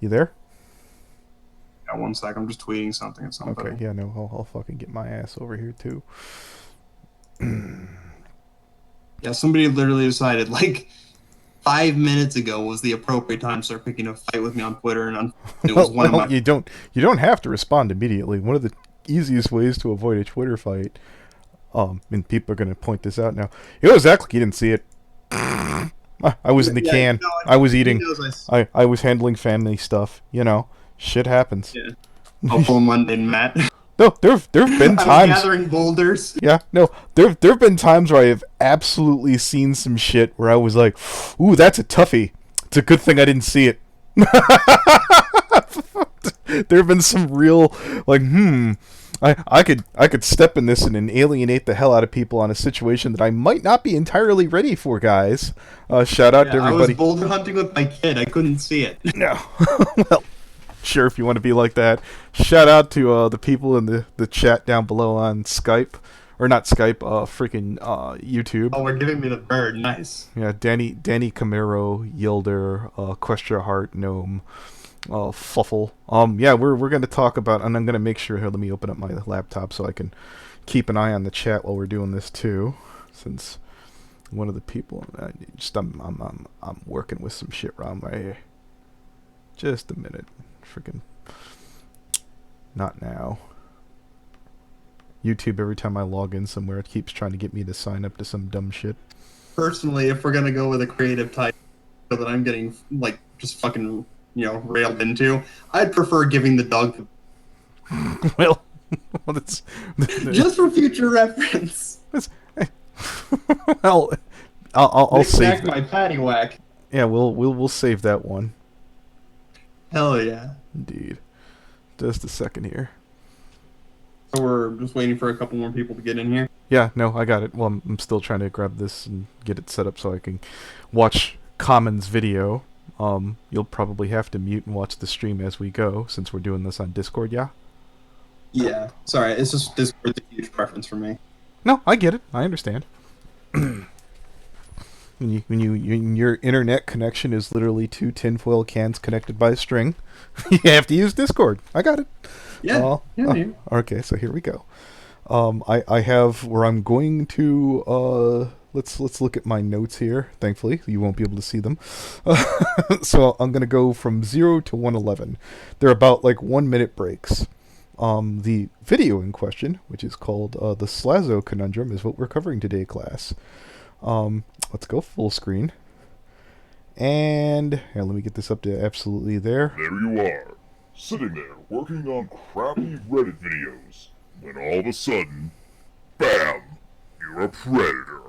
You there? Yeah, one sec. I'm just tweeting something at somebody. Okay, yeah, no, I'll fucking get my ass over here too. Yeah, somebody literally decided like 5 minutes ago was the appropriate time to start picking a fight with me on Twitter, and it was one of Well, my. you don't have to respond immediately. One of the easiest ways to avoid a Twitter fight, and people are gonna point this out now. It was act like you didn't see it. I was in the Yeah, can. no, I was he eating. knows I was handling family stuff. Shit happens. Yeah. Helpful Monday, Matt. No, there've been I was times. gathering boulders. Yeah, no, there've been times where I have absolutely seen some shit where I was like, "Ooh, that's a toughie." It's a good thing I didn't see it. There have been some real like, I could step in this and alienate the hell out of people on a situation that I might not be entirely ready for, guys. Shout out to Yeah, I was everybody. boulder hunting with my kid. I couldn't see it. No, well, sure, if you want to be like that. Shout out to the people in the chat down below on Skype, or not Skype, freaking YouTube. Oh, we're giving me the bird. Nice. Yeah, Danny Camaro, Yilder, Questra Heart, Gnome, Fluffle. Yeah, we're gonna talk about, and I'm gonna make sure here. Let me open up my laptop so I can keep an eye on the chat while we're doing this too, since one of the people, I'm working with some shit around right here. Just a minute, freaking, not now. YouTube, every time I log in somewhere, it keeps trying to get me to sign up to some dumb shit. Personally, if we're gonna go with a creative type that I'm getting like just fucking railed into, I'd prefer giving the dog Well, that's just for future reference. well, I'll save that. My patty whack. Yeah, we'll save that one. Hell yeah. Indeed. Just a second here. So we're just waiting for a couple more people to get in here. Yeah, no, I got it. Well, I'm still trying to grab this and get it set up so I can watch Common's video. You'll probably have to mute and watch the stream as we go, since we're doing this on Discord, yeah? Yeah. Sorry, it's just Discord's a huge preference for me. No, I get it. I understand. When your internet connection is literally two tinfoil cans connected by a string, you have to use Discord. I got it. Yeah. Okay, so here we go. I have where I'm going to let's look at my notes here. Thankfully, you won't be able to see them. So I'm gonna go from 0 to 111. They're about like 1 minute breaks. The video in question, which is called the Slazo Conundrum, is what we're covering today, class. Let's go full screen. And let me get this up to absolutely there. There you are, sitting there working on crappy Reddit videos, when all of a sudden, BAM! You're a predator.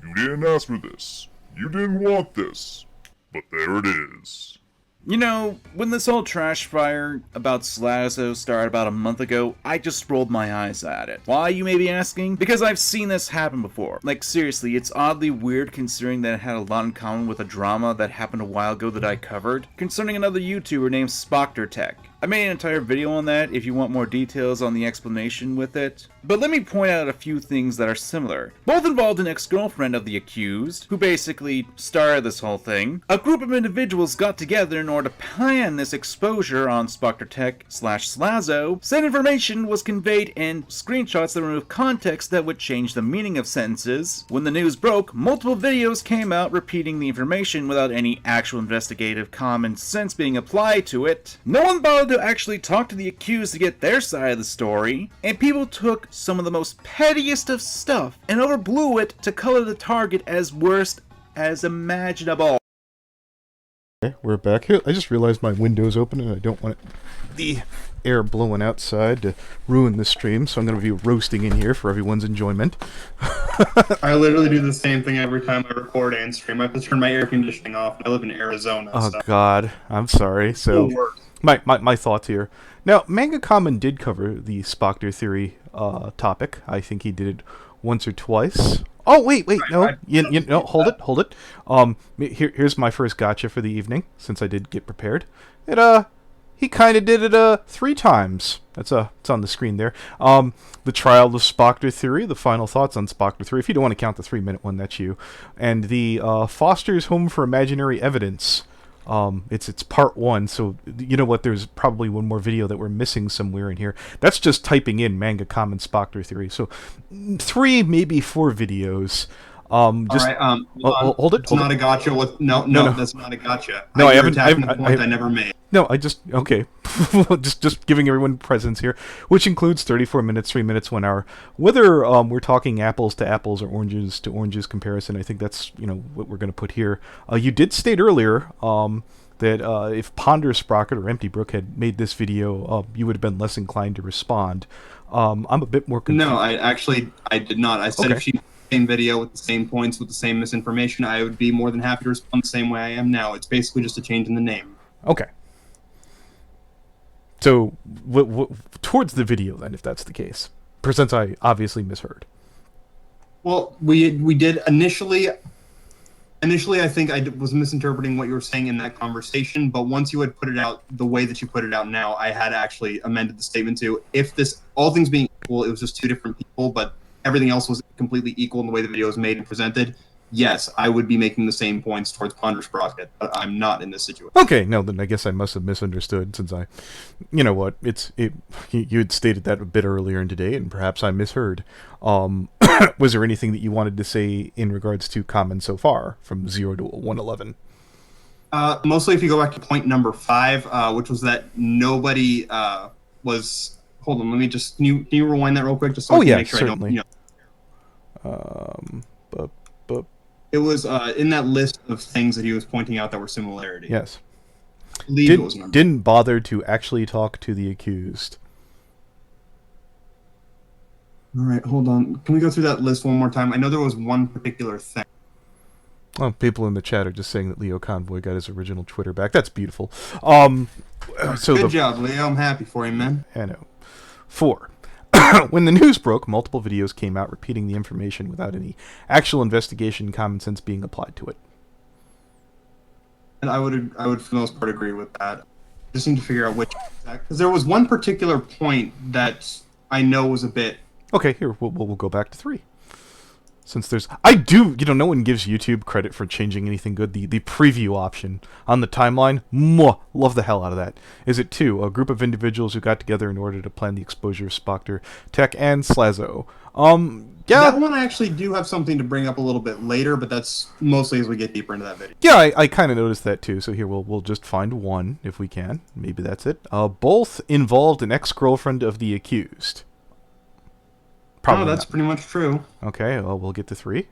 You didn't ask for this. You didn't want this. But there it is. You know, when this whole trash fire about Slazo started about a month ago, I just rolled my eyes at it. Why, you may be asking? Because I've seen this happen before. Like, seriously, it's oddly weird considering that it had a lot in common with a drama that happened a while ago that I covered, concerning another YouTuber named SpoctorTech. I made an entire video on that if you want more details on the explanation with it. But let me point out a few things that are similar. Both involved an ex-girlfriend of the accused, who basically started this whole thing. A group of individuals got together in order to plan this exposure on SpoctorTech/Slazo. Said information was conveyed in screenshots that remove context that would change the meaning of sentences. When the news broke, multiple videos came out repeating the information without any actual investigative common sense being applied to it. No one bothered to actually talk to the accused to get their side of the story, and people took some of the most pettiest of stuff and overblew it to color the target as worst as imaginable. Okay, we're back here. I just realized my window's open and I don't want the air blowing outside to ruin the stream, so I'm going to be roasting in here for everyone's enjoyment. I literally do the same thing every time I record and stream. I have to turn my air conditioning off. I live in Arizona. Oh, so. God. I'm sorry. So, my thoughts here. Now, Manga Kamen did cover the Spoctor theory topic. I think he did it once or twice. Oh, wait, no. No, hold it. Here's my first gotcha for the evening, since I did get prepared. He kind of did it 3 times. It's on the screen there. The trial of Spoctor theory, the final thoughts on Spoctor theory. If you don't want to count the 3-minute one, that's you. And the Foster's Home for Imaginary Evidence. It's part 1, so you know what? There's probably one more video that we're missing somewhere in here. That's just typing in Manga Kamen Spoctor Theory. So 3, maybe 4 videos. Just All right. hold it. It's Hold not it. a gotcha. No. That's not a gotcha. No, I You're haven't. attacking the point I never made. No, I just okay. just giving everyone presents here, which includes 34 minutes, 3 minutes, 1 hour. Whether we're talking apples to apples or oranges to oranges comparison, I think that's what we're going to put here. You did state earlier that if Ponder Sprocket or Empty Brook had made this video, you would have been less inclined to respond. I'm a bit more confused. No, I did not. I said Okay. if she made the same video with the same points, with the same misinformation, I would be more than happy to respond the same way I am now. It's basically just a change in the name. Okay. So, towards the video then, if that's the case, since I obviously misheard. Well, we did initially. Initially, I think I was misinterpreting what you were saying in that conversation, but once you had put it out the way that you put it out now, I had actually amended the statement to, if this, all things being equal, it was just 2 different people, but everything else was completely equal in the way the video was made and presented, yes, I would be making the same points towards Ponder Sprocket, but I'm not in this situation. Okay, no, then I guess I must have misunderstood since you know what, you had stated that a bit earlier in today, and perhaps I misheard. Was there anything that you wanted to say in regards to Kamen so far, from 0 to 111? Mostly if you go back to point number 5, which was that nobody was... Hold on, let me just... Can you rewind that real quick? Just so I can make sure certainly. I don't... It was in that list of things that he was pointing out that were similarities. Yes. I believe it was number... Didn't bother to actually talk to the accused. All right, hold on. Can we go through that list one more time? I know there was one particular thing. Well, people in the chat are just saying that Leo Convoy got his original Twitter back. That's beautiful. So Good job, Leo. I'm happy for you, man. I know. 4. When the news broke, multiple videos came out repeating the information without any actual investigation common sense being applied to it. And I would for the most part agree with that. Just need to figure out which, because there was one particular point that I know was a bit... Okay, here, we'll go back to 3. Since there's... no one gives YouTube credit for changing anything good. The preview option on the timeline, love the hell out of that. Is it 2? A group of individuals who got together in order to plan the exposure of Spoctor, Tech, and Slazo. Yeah. That one I actually do have something to bring up a little bit later, but that's mostly as we get deeper into that video. Yeah, I kind of noticed that too, so here we'll just find one, if we can. Maybe that's it. Both involved an ex-girlfriend of the accused. Probably that's not. pretty much true. Okay, well, we'll get to 3.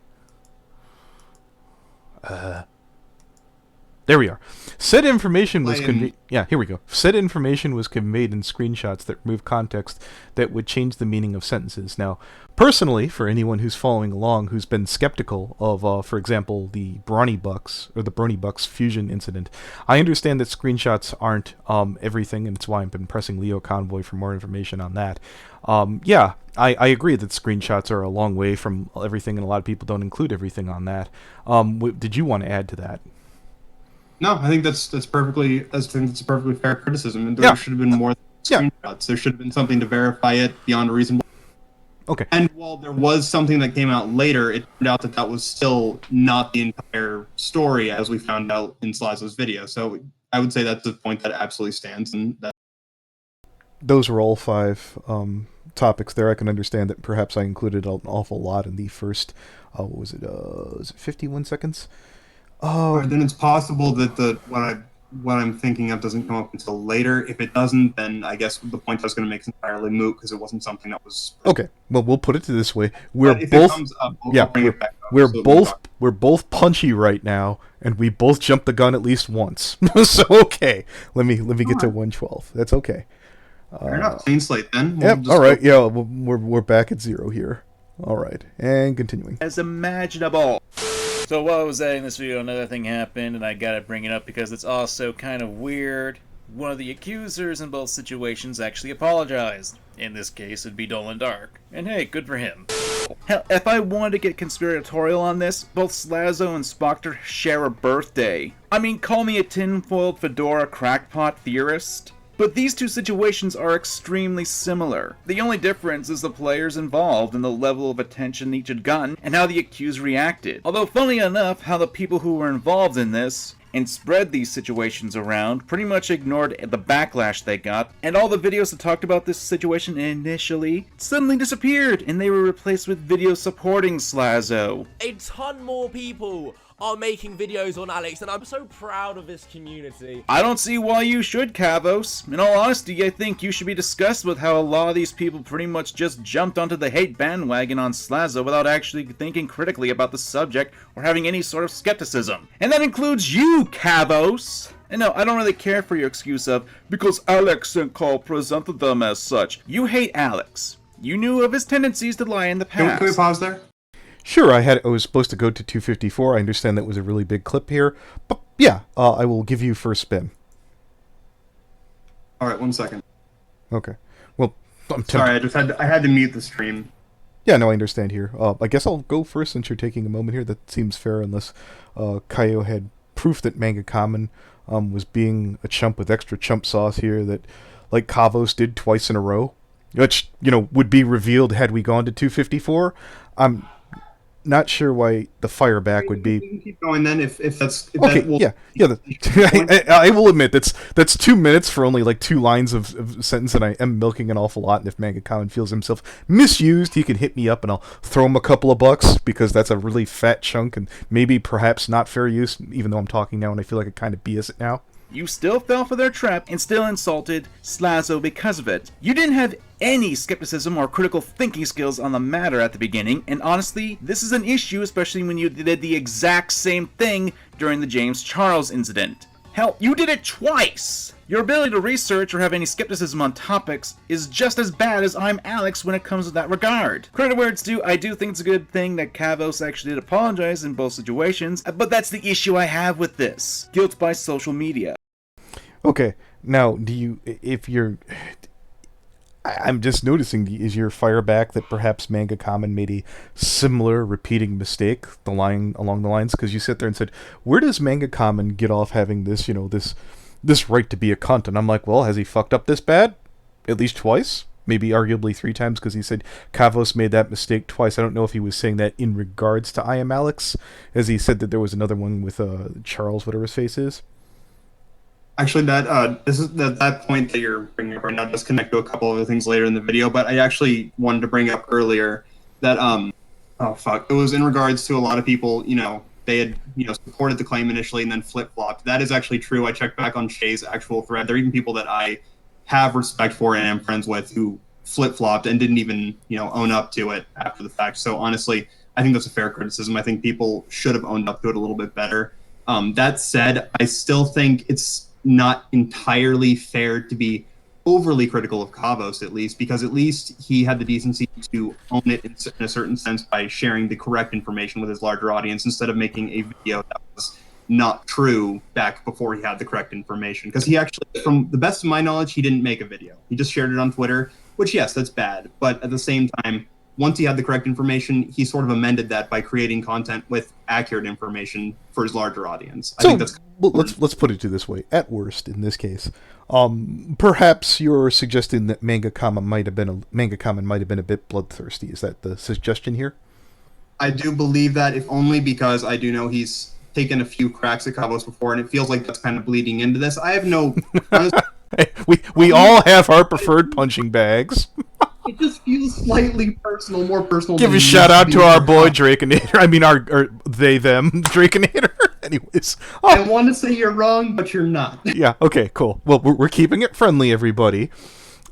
There we are. Said information was conveyed... Yeah, here we go. Said information was conveyed in screenshots that remove context that would change the meaning of sentences. Now, personally, for anyone who's following along who's been skeptical of, for example, the Brawny Bucks, or the Brony Bucks fusion incident, I understand that screenshots aren't everything, and it's why I've been pressing Leo Convoy for more information on that. Yeah, I agree that screenshots are a long way from everything, and a lot of people don't include everything on that. Did you want to add to that? No, I think that's a perfectly fair criticism, and there should have been more than screenshots. There should have been something to verify it beyond a reasonable. Okay. And while there was something that came out later, it turned out that was still not the entire story, as we found out in Slazo's video. So I would say that's the point that absolutely stands, and that. Those were all 5 topics there. I can understand that perhaps I included an awful lot in the first. What was it? Was it 51 seconds? Oh, then it's possible that what I'm thinking of doesn't come up until later. If it doesn't, then I guess the point I was going to make is entirely moot because it wasn't something that was. Okay, well, we'll put it this way: we're both punchy right now, and we both jumped the gun at least once. So okay, let me get to 112. That's okay. Fair enough. Clean slate then. Yep. All right. Yeah, we're back at 0 here. All right, and continuing. As imaginable. So while I was editing this video, another thing happened, and I gotta bring it up because it's also kind of weird. One of the accusers in both situations actually apologized. In this case, it'd be Dolan Dark. And hey, good for him. Hell, if I wanted to get conspiratorial on this, both Slazo and Spoctor share a birthday. I mean, call me a tinfoiled fedora crackpot theorist. But these two situations are extremely similar. The only difference is the players involved and the level of attention each had gotten and how the accused reacted. Although funny enough, how the people who were involved in this and spread these situations around, pretty much ignored the backlash they got, and all the videos that talked about this situation initially suddenly disappeared, and they were replaced with videos supporting Slazo. A ton more people are making videos on Alex, and I'm so proud of this community. I don't see why you should, Kavos. In all honesty, I think you should be disgusted with how a lot of these people pretty much just jumped onto the hate bandwagon on Slazo without actually thinking critically about the subject or having any sort of skepticism. And that includes you, Kavos! And no, I don't really care for your excuse of, because Alex and Cole presented them as such. You hate Alex. You knew of his tendencies to lie in the past. Can we pause there? Sure, I was supposed to go to 254. I understand that was a really big clip here. But yeah, I will give you first spin. All right, 1 second. Okay. Well, I'm Sorry, I had to mute the stream. Yeah, no, I understand here. I guess I'll go first since you're taking a moment here. That seems fair unless Coyote had proof that Manga Kamen was being a chump with extra chump sauce here that, like Kavos did twice in a row, which, would be revealed had we gone to 254. I'm not sure why the fire back would be. We can keep going then if that's... If Okay, that will, yeah. I will admit, that's 2 minutes for only like 2 lines of sentence, and I am milking an awful lot, and if Manga Kamen feels himself misused, he can hit me up, and I'll throw him a couple of bucks, because that's a really fat chunk, and maybe perhaps not fair use, even though I'm talking now, and I feel like I kind of BS it now. You still fell for their trap and still insulted Slazo because of it. You didn't have any skepticism or critical thinking skills on the matter at the beginning, and honestly, this is an issue, especially when you did the exact same thing during the James Charles incident. Hell, you did it twice! Your ability to research or have any skepticism on topics is just as bad as I'm Alex when it comes to that regard. Credit where it's due, I do think it's a good thing that Kavos actually did apologize in both situations, but that's the issue I have with this. Guilt by social media. Okay, now, I'm just noticing, is your fire back that perhaps Manga Kamen made a similar repeating mistake along the lines? Because you sit there and said, where does Manga Kamen get off having this, this right to be a cunt? And I'm like, well, has he fucked up this bad? At least twice? Maybe arguably 3 times, because he said Kavos made that mistake twice. I don't know if he was saying that in regards to I Am Alex, as he said that there was another one with Charles, whatever his face is. Actually, that point that you're bringing up right now does connect to a couple other things later in the video, but I actually wanted to bring up earlier that, it was in regards to a lot of people, they had, supported the claim initially and then flip-flopped. That is actually true. I checked back on Shay's actual thread. There are even people that I have respect for and am friends with who flip-flopped and didn't even, own up to it after the fact. So honestly, I think that's a fair criticism. I think people should have owned up to it a little bit better. That said, I still think it's not entirely fair to be overly critical of Kavos, at least, because at least he had the decency to own it in a certain sense by sharing the correct information with his larger audience instead of making a video that was not true back before he had the correct information. Because he actually, from the best of my knowledge, he didn't make a video. He just shared it on Twitter, which, yes, that's bad. But at the same time, once he had the correct information, he sort of amended that by creating content with accurate information for his larger audience. I think that's... Well, let's put it to this way. At worst, in this case, perhaps you're suggesting that Manga Kamen might have been a bit bloodthirsty. Is that the suggestion here? I do believe that, if only because I do know he's taken a few cracks at Kavos before, and it feels like that's kind of bleeding into this. I have no... we all have our preferred punching bags. It just feels slightly personal, more personal. Give a shout out to our boy Draconator. I mean, our they them Draconator. Anyways, I want to say you're wrong, but you're not. Yeah. Okay. Cool. Well, we're keeping it friendly, everybody.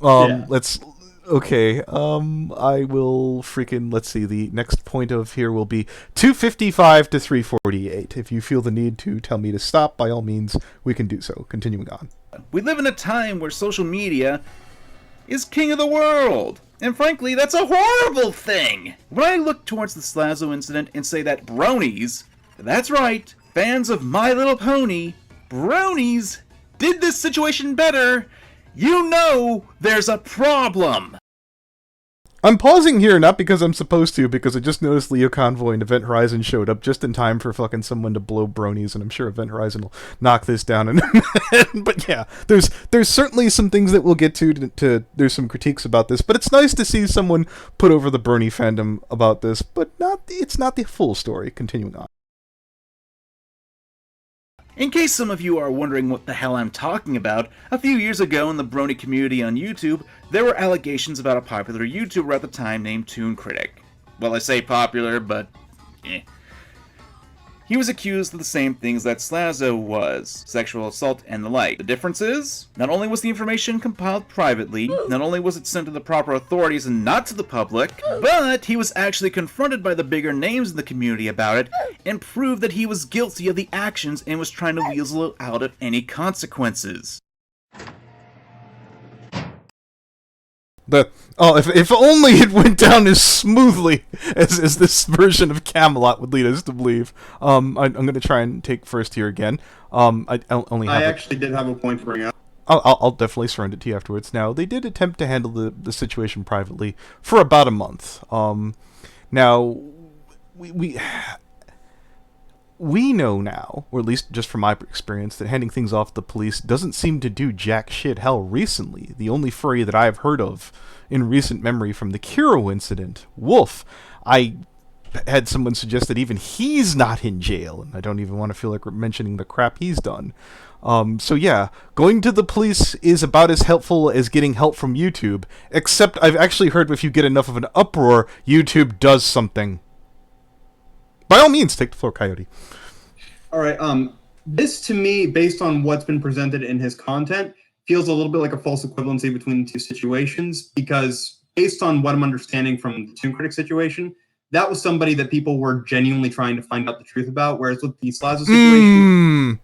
Yeah. Let's. Okay. I will freaking. Let's see. The next point of here will be 255 to 348. If you feel the need to tell me to stop, by all means, we can do so. Continuing on. We live in a time where social media is king of the world. And frankly, that's a horrible thing! When I look towards the Slazo incident and say that bronies, that's right, fans of My Little Pony, bronies, did this situation better, you know there's a problem! I'm pausing here, not because I'm supposed to, because I just noticed Leo Convoy and Event Horizon showed up just in time for fucking someone to blow bronies, and I'm sure Event Horizon will knock this down in a minute. But yeah, there's certainly some things that we'll get to there's some critiques about this, but it's nice to see someone put over the brony fandom about this, but it's not the full story. Continuing on. In case some of you are wondering what the hell I'm talking about, a few years ago in the Brony community on YouTube, there were allegations about a popular YouTuber at the time named Toon Critic. Well, I say popular, but eh. He was accused of the same things that Slazo was, sexual assault and the like. The difference is, not only was the information compiled privately, not only was it sent to the proper authorities and not to the public, but he was actually confronted by the bigger names in the community about it, and proved that he was guilty of the actions and was trying to weasel out of any consequences. If only it went down as smoothly as this version of Camelot would lead us to believe. I'm going to try and take first here again. I actually did have a point to bring up. I'll definitely surrender to you afterwards. Now, they did attempt to handle the situation privately for about a month. Now, we know now, or at least just from my experience, that handing things off to the police doesn't seem to do jack shit. Hell, recently, the only furry that I've heard of in recent memory from the Kiro incident, Wolf, I had someone suggest that even he's not in jail, and I don't even want to feel like we're mentioning the crap he's done. So yeah, going to the police is about as helpful as getting help from YouTube, except I've actually heard if you get enough of an uproar, YouTube does something. By all means, take the floor, Coyote. All right. This, to me, based on what's been presented in his content, feels a little bit like a false equivalency between the two situations, because based on what I'm understanding from the Toon Critic situation, that was somebody that people were genuinely trying to find out the truth about, whereas with the Slazo situation...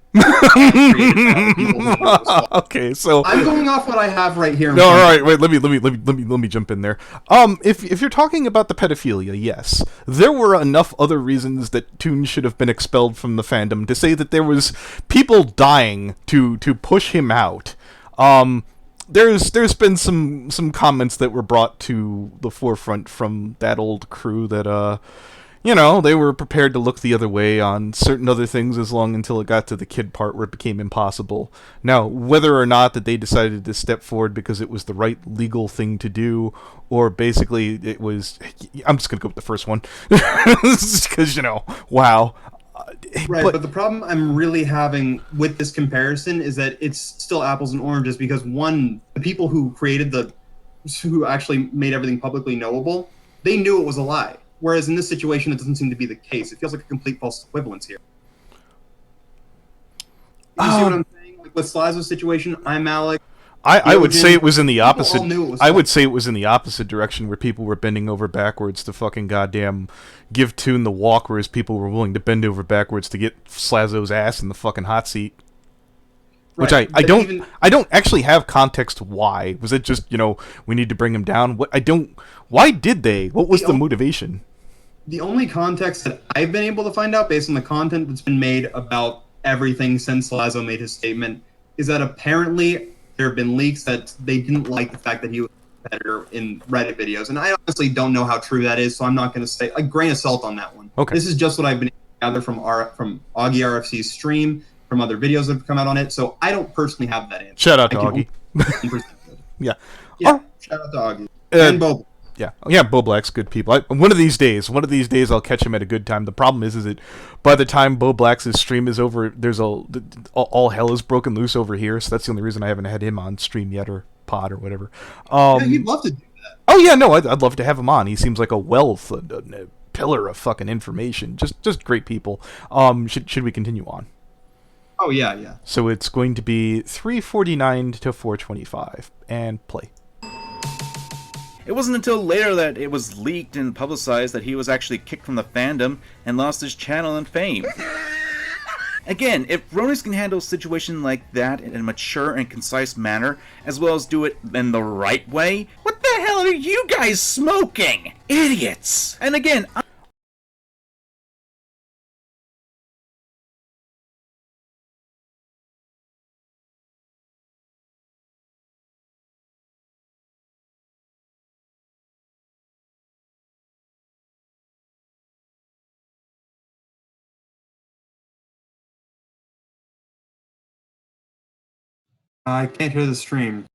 Okay, so I'm going off what I have right here. No, all right, wait. Let me jump in there. If you're talking about the pedophilia, yes, there were enough other reasons that Toon should have been expelled from the fandom to say that there was people dying to push him out. There's been some comments that were brought to the forefront from that old crew that they were prepared to look the other way on certain other things as long until it got to the kid part where it became impossible. Now, whether or not that they decided to step forward because it was the right legal thing to do, or basically it was... I'm just going to go with the first one. Because, wow. Right, but the problem I'm really having with this comparison is that it's still apples and oranges, because one, the people who who actually made everything publicly knowable, they knew it was a lie. Whereas in this situation, it doesn't seem to be the case. It feels like a complete false equivalence here. You see what I'm saying? Like with Slazo's situation, I'm Alec. I would say it was in the opposite. I would false. say it was in the opposite direction, where people were bending over backwards to fucking goddamn give Toon the walk, whereas people were willing to bend over backwards to get Slazo's ass in the fucking hot seat. Which Right, I don't actually have context why. Was it just, we need to bring him down? Why did they? What was the motivation? The only context that I've been able to find out based on the content that's been made about everything since Slazo made his statement is that apparently there have been leaks that they didn't like the fact that he was a competitor in Reddit videos. And I honestly don't know how true that is, so I'm not going to say a grain of salt on that one. Okay. This is just what I've been able to gather from Augie RFC's stream, from other videos that have come out on it, so I don't personally have that answer. Shout out to Augie. Yeah. Yeah, shout out to Augie. And Bobo. Yeah, Bo Black's good people. One of these days, I'll catch him at a good time. The problem is that by the time Bo Black's stream is over, there's all hell is broken loose over here. So that's the only reason I haven't had him on stream yet, or pod or whatever. Yeah, he'd love to do that. Oh yeah, no, I'd love to have him on. He seems like a wealth, a pillar of fucking information. Just great people. Should we continue on? Oh yeah. So it's going to be 349 to 425, and play. It wasn't until later that it was leaked and publicized that he was actually kicked from the fandom and lost his channel and fame. Again, if Bronies can handle a situation like that in a mature and concise manner, as well as do it in the right way, what the hell are you guys smoking? Idiots! And again, I can't hear the stream.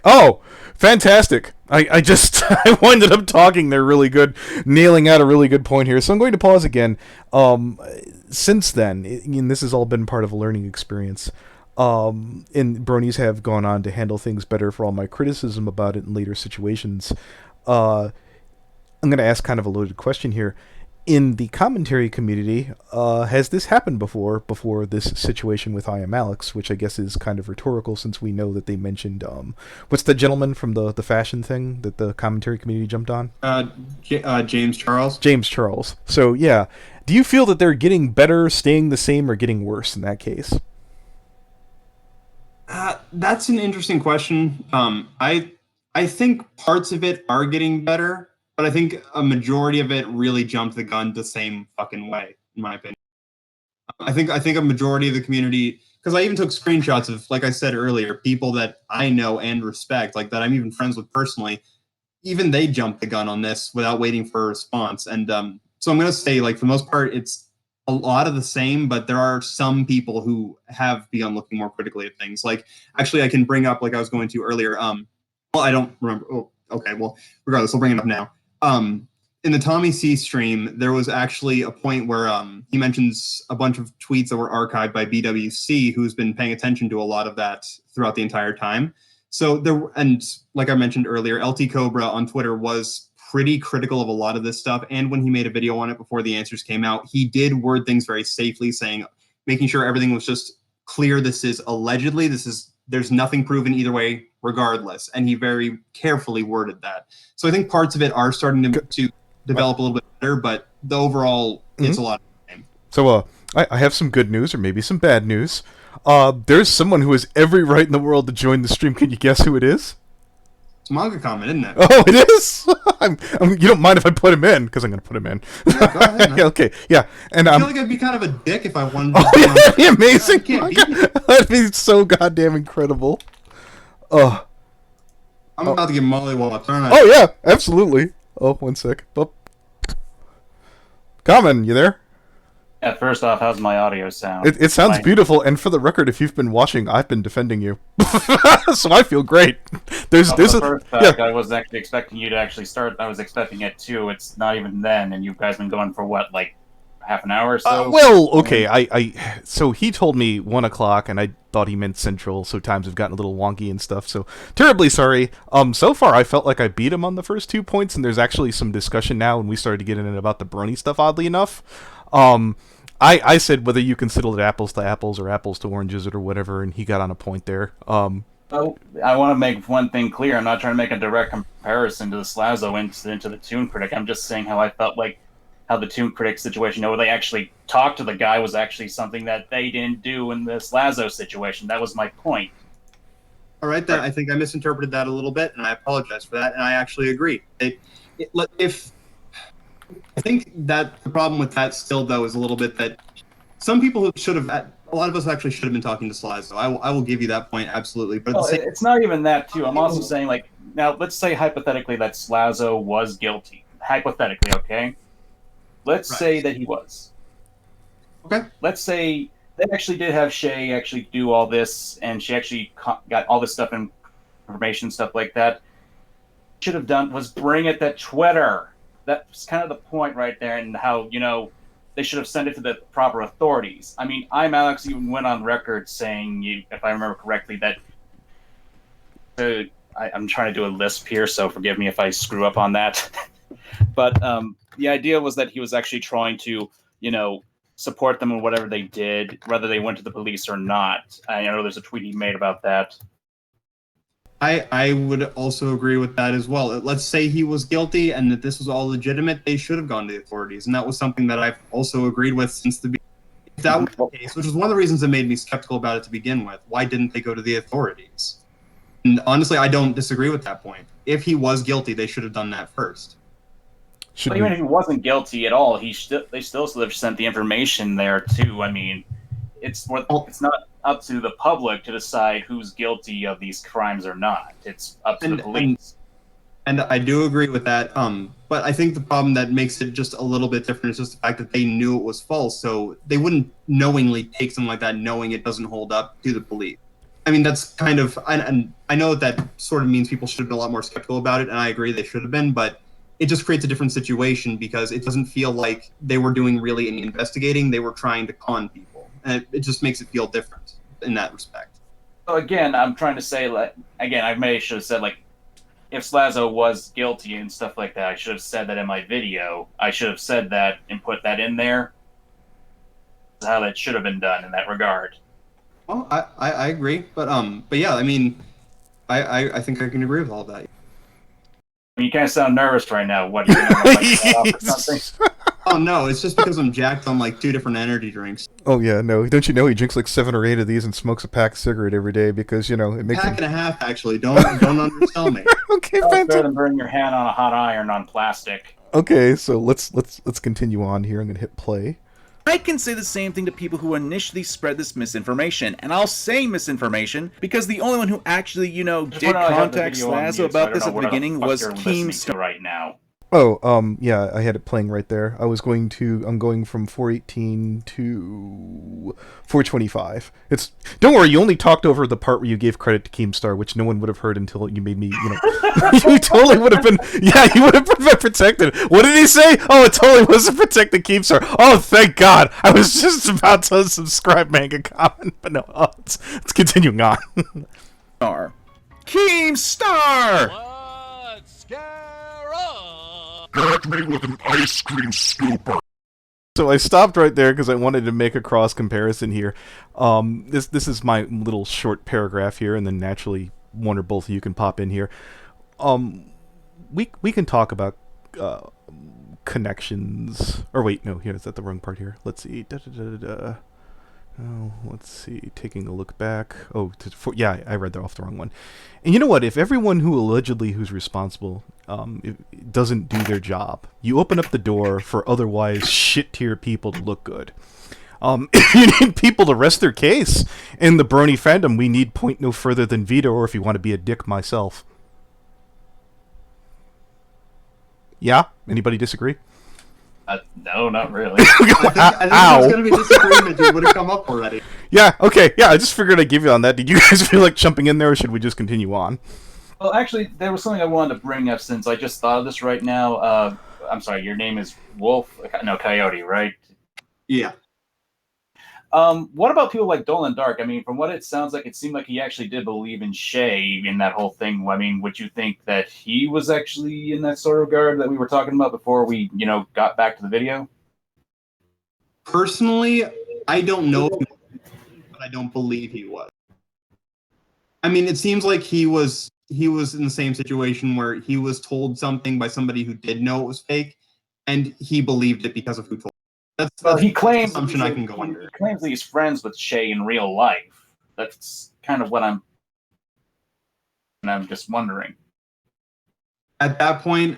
Oh, fantastic. I just I winded up talking there really good, nailing out a really good point here. So I'm going to pause again. Since then, and this has all been part of a learning experience. And bronies have gone on to handle things better for all my criticism about it in later situations. I'm going to ask kind of a loaded question here. In the commentary community, has this happened before this situation with I Am Alex, which I guess is kind of rhetorical since we know that they mentioned, what's the gentleman from the fashion thing that the commentary community jumped on? James Charles. James Charles. So, yeah. Do you feel that they're getting better, staying the same, or getting worse in that case? That's an interesting question. I think parts of it are getting better, but I think a majority of it really jumped the gun the same fucking way, in my opinion. I think a majority of the community, because I even took screenshots of, like I said earlier, people that I know and respect, like that I'm even friends with personally, even they jumped the gun on this without waiting for a response. And so I'm going to say, like, for the most part, it's a lot of the same, but there are some people who have begun looking more critically at things. Like, actually, I can bring up, like I was going to earlier, well, I don't remember. Oh, okay, well, regardless, I'll bring it up now. In the Tommy C stream, there was actually a point where he mentions a bunch of tweets that were archived by BWC, who's been paying attention to a lot of that throughout the entire time. So there, and like I mentioned earlier, LT Cobra on Twitter was pretty critical of a lot of this stuff. And when he made a video on it before the answers came out, he did word things very safely, saying, making sure everything was just clear. This is allegedly, there's nothing proven either way, regardless. And he very carefully worded that. So I think parts of it are starting to develop a little bit better, but the overall, it's a lot of the same. So I have some good news, or maybe some bad news. There's someone who has every right in the world to join the stream. Can you guess who it is? It's Manga Kamen, isn't it? Oh, it is? You don't mind if I put him in? Because I'm going to put him in. Yeah, go ahead, man. Okay, yeah. And I feel like I'd be kind of a dick if I wanted to. Oh, yeah, that'd be amazing. Can't beat me. That'd be so goddamn incredible. I'm about to get mollywopped, aren't I? Oh, yeah, absolutely. Oh, one sec. Oh. Kamen, you there? Yeah, first off, how's my audio sound? It sounds beautiful, and for the record, if you've been watching, I've been defending you. So I feel great. There's the first fact, yeah. I wasn't actually expecting you to actually start. I was expecting it too. It's not even then, and you guys been going for what, like half an hour or so? Well, okay. So he told me 1 o'clock, and I thought he meant Central, so times have gotten a little wonky and stuff. So terribly sorry. So far, I felt like I beat him on the first 2 points, and there's actually some discussion now, and we started to get in it about the brony stuff. Oddly enough, I said whether you consider it apples to apples or apples to oranges or whatever, and he got on a point there. Oh, I want to make one thing clear. I'm not trying to make a direct comparison to the Slazo incident to the Toon Critic. I'm just saying how I felt like how the Toon Critic situation, where they actually talked to the guy, was actually something that they didn't do in the Slazo situation. That was my point. All right, then I think I misinterpreted that a little bit, and I apologize for that. And I actually agree. If I think that the problem with that still, though, is a little bit that some people should have. A lot of us actually should have been talking to Slazo. I will give you that point, absolutely. But it's not even that, too. I'm also saying, like, now, let's say hypothetically that Slazo was guilty. Hypothetically, okay? Let's say that he was. Okay. Let's say they actually did have Shay actually do all this, and she actually got all this stuff and information, stuff like that. Should have done was bring it to Twitter. That's kind of the point right there, and how, they should have sent it to the proper authorities. I mean, Alex even went on record saying, if I remember correctly, that I'm trying to do a lisp here, so forgive me if I screw up on that. But the idea was that he was actually trying to, support them in whatever they did, whether they went to the police or not. I know there's a tweet he made about that. I would also agree with that as well. Let's say he was guilty and that this was all legitimate, they should have gone to the authorities. And that was something that I've also agreed with since the beginning. If that was the case, which was one of the reasons that made me skeptical about it to begin with, why didn't they go to the authorities? And honestly, I don't disagree with that point. If he was guilty, they should have done that first. But even if he wasn't guilty at all, they still should have sent the information there too. I mean, it's not up to the public to decide who's guilty of these crimes or not. It's up to the police. And I do agree with that. But I think the problem that makes it just a little bit different is just the fact that they knew it was false, so they wouldn't knowingly take something like that knowing it doesn't hold up to the police. I mean, that's kind of, and I know that sort of means people should have been a lot more skeptical about it, and I agree they should have been, but it just creates a different situation because it doesn't feel like they were doing really any investigating. They were trying to con people, and it just makes it feel different in that respect. So again, I'm trying to say, like, again, I may should have said, like, if Slazo was guilty and stuff like that, I should have said that in my video. I should have said that and put that in there. That's how that should have been done in that regard. Well, I agree, but yeah, I mean, I think I can agree with all of that. I mean, you kind of sound nervous right now. What, are you gonna, like, cut off or something? Oh no, it's just because I'm jacked on like 2 different energy drinks. Oh yeah, no. Don't you know he drinks like 7 or 8 of these and smokes a pack of cigarette every day because it makes Pack him... and a half, actually. Don't undersell me. Okay, It's better fantastic. than burning your hand on a hot iron on plastic. Okay, so let's continue on here. I'm gonna hit play. I can say the same thing to people who initially spread this misinformation, and I'll say misinformation because the only one who actually, did contact Slazo about this at the beginning was Keemstar. Right now. Oh, yeah, I had it playing right there. I'm going from 418 to 425. Don't worry, you only talked over the part where you gave credit to Keemstar, which no one would have heard until you made me, you totally would have been, you would have been protected. What did he say? Oh, it totally wasn't protected Keemstar. Oh, thank God. I was just about to unsubscribe Manga Kamen, but no, it's continuing on. Keemstar! Let's scare up! Back me with an ice cream scooper. So I stopped right there because I wanted to make a cross comparison here. This is my little short paragraph here, and then naturally one or both of you can pop in here. We can talk about connections. Or wait, no, here is that the wrong part here. Let's see. Oh, let's see. Taking a look back. Oh, yeah, I read that off the wrong one. And you know what? If everyone who's responsible doesn't do their job, you open up the door for otherwise shit-tier people to look good. If you need people to rest their case in the Brony fandom, we need point no further than Vito, or if you want to be a dick, myself. Yeah? Anybody disagree? No, not really. I think there's going to be disagreement. It would have come up already. Yeah, okay. Yeah, I just figured I'd give you on that. Did you guys feel like jumping in there, or should we just continue on? Well, actually, there was something I wanted to bring up since I just thought of this right now. I'm sorry, your name is Wolf? No, Coyote, right? Yeah. What about people like Dolan Dark? I mean, from what it sounds like, it seemed like he actually did believe in Shay in that whole thing. I mean, would you think that he was actually in that sort of regard that we were talking about before we, got back to the video? Personally, I don't know, but I don't believe he was. I mean, it seems like he was in the same situation where he was told something by somebody who did know it was fake, and he believed it because of who told him. That's He claims the assumption I can go under. He claims that he's friends with Shay in real life. That's kind of what I'm just wondering. At that point,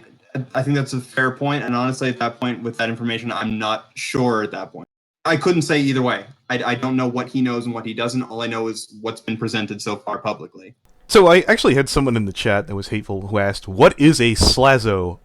I think that's a fair point, and honestly, at that point, with that information, I'm not sure at that point. I couldn't say either way. I don't know what he knows and what he doesn't. All I know is what's been presented so far publicly. So I actually had someone in the chat that was hateful who asked, "What is a Slazo?"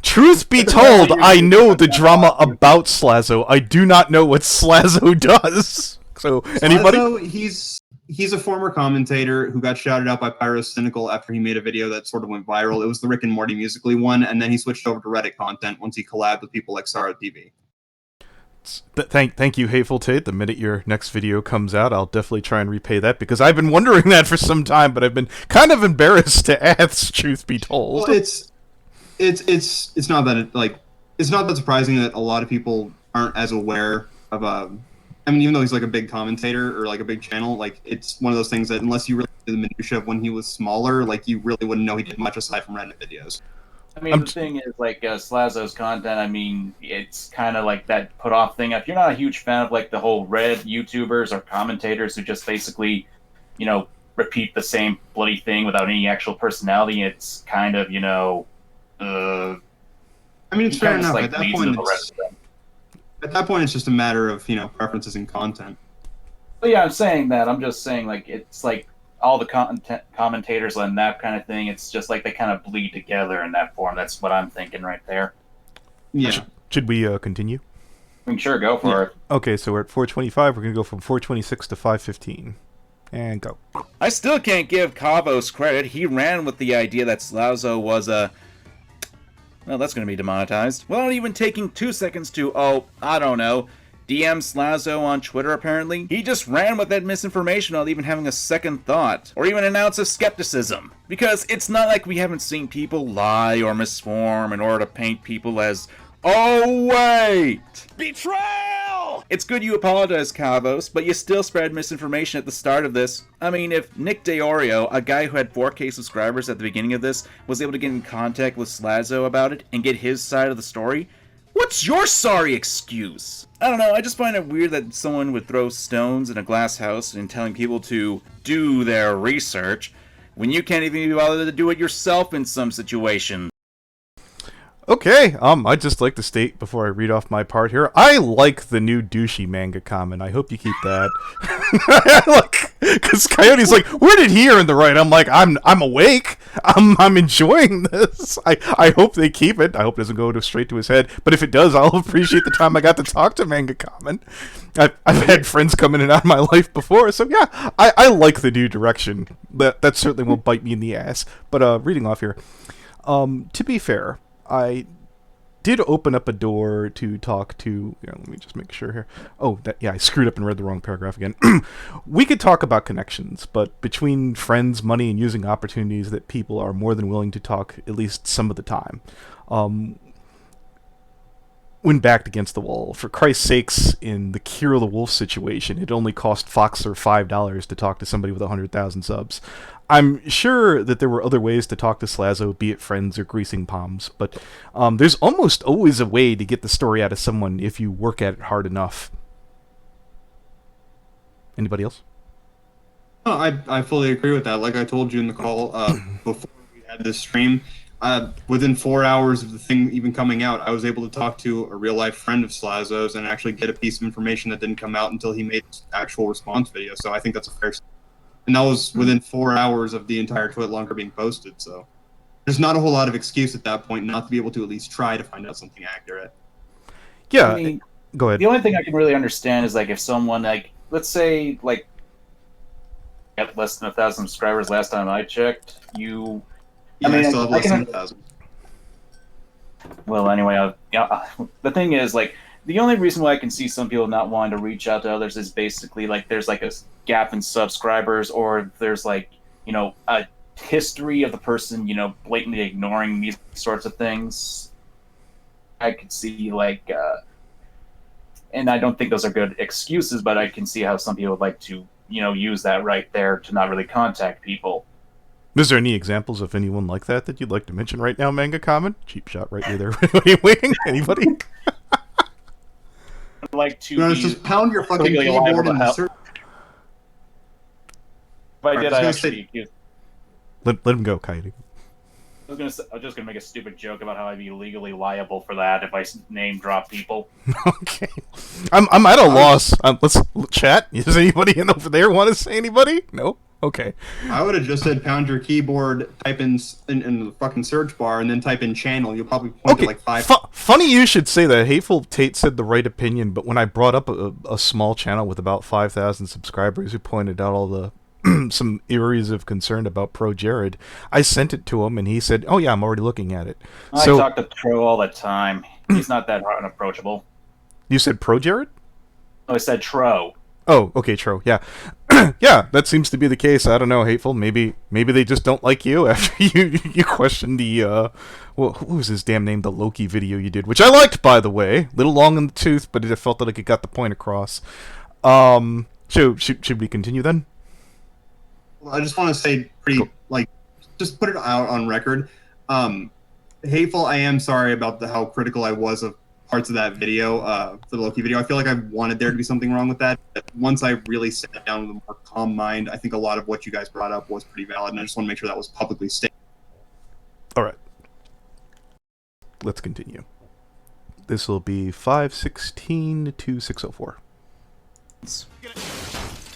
Truth be told, I know the drama about Slazo. I do not know what Slazo does. So anybody? Slazo, he's a former commentator who got shouted out by Pyrocynical after he made a video that sort of went viral. It was the Rick and Morty Musically one, and then he switched over to Reddit content once he collabed with people like Sarah TV. Thank you, Hateful Tate. The minute your next video comes out, I'll definitely try and repay that, because I've been wondering that for some time, but I've been kind of embarrassed to ask, truth be told. Well, it's not that it's not that surprising that a lot of people aren't as aware of I mean, even though he's like a big commentator or like a big channel, like it's one of those things that unless you really do the minutia of when he was smaller, like you really wouldn't know he did much aside from Reddit videos. I mean, the thing is, like, Slazo's content, I mean, it's kind of like that put-off thing. If you're not a huge fan of, like, the whole Red YouTubers or commentators who just basically, repeat the same bloody thing without any actual personality, it's kind of, I mean, it's fair enough. At that point, it's just a matter of, preferences in content. But yeah, I'm saying that. I'm just saying, like, it's like all the commentators and that kind of thing, it's just like they kind of bleed together in that form. That's what I'm thinking right there. Yeah. Should we continue? I mean, sure, go for it. Okay, so we're at 425. We're going to go from 426 to 515. And go. I still can't give Kavos credit. He ran with the idea that Slazo was a... Well, that's going to be demonetized. Without even taking 2 seconds to, I don't know, DM Slazo on Twitter, apparently. He just ran with that misinformation without even having a second thought. Or even an ounce of skepticism. Because it's not like we haven't seen people lie or misform in order to paint people as... Oh, wait! Betrayal! It's good you apologize, Kavos, but you still spread misinformation at the start of this. I mean, if Nick DeOrio, a guy who had 4K subscribers at the beginning of this, was able to get in contact with Slazo about it and get his side of the story, what's your sorry excuse? I don't know, I just find it weird that someone would throw stones in a glass house and telling people to do their research when you can't even be bothered to do it yourself in some situations. Okay, I'd just like to state before I read off my part here, I like the new douchey Manga Kamen. I hope you keep that. Because Coyote's like, where did he earn the right? I'm like, I'm awake. I'm enjoying this. I hope they keep it. I hope it doesn't go straight to his head. But if it does, I'll appreciate the time I got to talk to Manga Kamen. I've had friends come in and out of my life before, so yeah, I like the new direction. That certainly won't bite me in the ass. But reading off here, to be fair, I did open up a door to talk to... let me just make sure here. Oh, I screwed up and read the wrong paragraph again. We could talk about connections, but between friends, money, and using opportunities that people are more than willing to talk at least some of the time. When backed against the wall. For Christ's sakes, in the Kira the Wolf situation, it only cost Foxer $5 to talk to somebody with 100,000 subs. I'm sure that there were other ways to talk to Slazo, be it friends or greasing palms, but there's almost always a way to get the story out of someone if you work at it hard enough. Anybody else? No, I fully agree with that. Like I told you in the call before we had this stream, within 4 hours of the thing even coming out, I was able to talk to a real-life friend of Slazo's and actually get a piece of information that didn't come out until he made his actual response video, so I think that's a fair... And that was within 4 hours of the entire TwitLonger being posted, so... There's not a whole lot of excuse at that point not to be able to at least try to find out something accurate. Yeah, I mean, go ahead. The only thing I can really understand is, like, if someone, like, let's say, like, got less than 1,000 subscribers last time I checked, Yeah, I still have less than 1,000. Well, anyway, the thing is, like, the only reason why I can see some people not wanting to reach out to others is basically, like, there's, like, a gap in subscribers, or there's, like, a history of the person, blatantly ignoring these sorts of things. I could see, like, and I don't think those are good excuses, but I can see how some people would like to, use that right there to not really contact people. Is there any examples of anyone like that you'd like to mention right now, Manga Kamen? Cheap shot right near there. Waiting? Anybody? Like to just pound your fucking keyboard in the search. If I did, I actually... Let him go, Coyote. I was just gonna make a stupid joke about how I'd be legally liable for that if I name drop people. Okay, I'm at a loss. Let's chat. Does anybody over there want to say anybody? No. Okay. I would have just said pound your keyboard, type in the fucking search bar, and then type in channel. You'll probably point to like 5. Funny you should say that. Hateful Tate said the right opinion, but when I brought up a small channel with about 5,000 subscribers who pointed out all the some areas of concern about Pro Jared, I sent it to him, and he said, "Oh yeah, I'm already looking at it." I talk to Tro all the time. He's not that unapproachable. You said Pro Jared? Oh, I said Tro. Oh, okay, Tro. Yeah, yeah, that seems to be the case. I don't know, Hateful. Maybe they just don't like you after you questioned the what was his damn name? The Loki video you did, which I liked, by the way. Little long in the tooth, but I felt like it got the point across. Should we continue then? Well, I just want to say, just put it out on record. Hateful, I am sorry about how critical I was of parts of that video, the Loki video. I feel like I wanted there to be something wrong with that. But once I really sat down with a more calm mind, I think a lot of what you guys brought up was pretty valid, and I just want to make sure that was publicly stated. All right. Let's continue. This will be 516 to 604.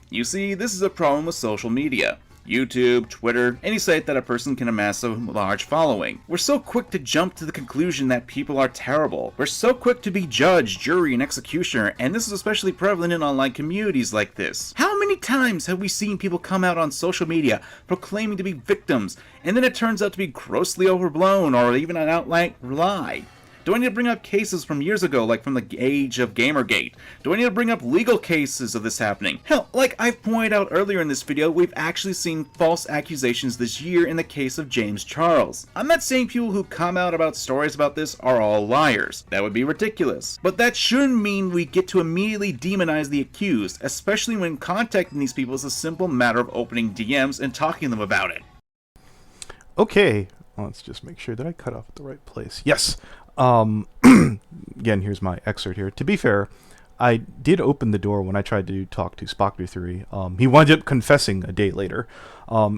You see, this is a problem with social media. YouTube, Twitter, any site that a person can amass a large following. We're so quick to jump to the conclusion that people are terrible. We're so quick to be judge, jury, and executioner, and this is especially prevalent in online communities like this. How many times have we seen people come out on social media proclaiming to be victims, and then it turns out to be grossly overblown or even an outright lie? Do I need to bring up cases from years ago, like from the age of Gamergate? Do I need to bring up legal cases of this happening? Hell, like I've pointed out earlier in this video, we've actually seen false accusations this year in the case of James Charles. I'm not saying people who come out about stories about this are all liars. That would be ridiculous. But that shouldn't mean we get to immediately demonize the accused, especially when contacting these people is a simple matter of opening DMs and talking to them about it. Okay, let's just make sure that I cut off at the right place. Yes. Again, here's my excerpt here. To be fair, I did open the door when I tried to talk to Spock 3. He wound up confessing a day later.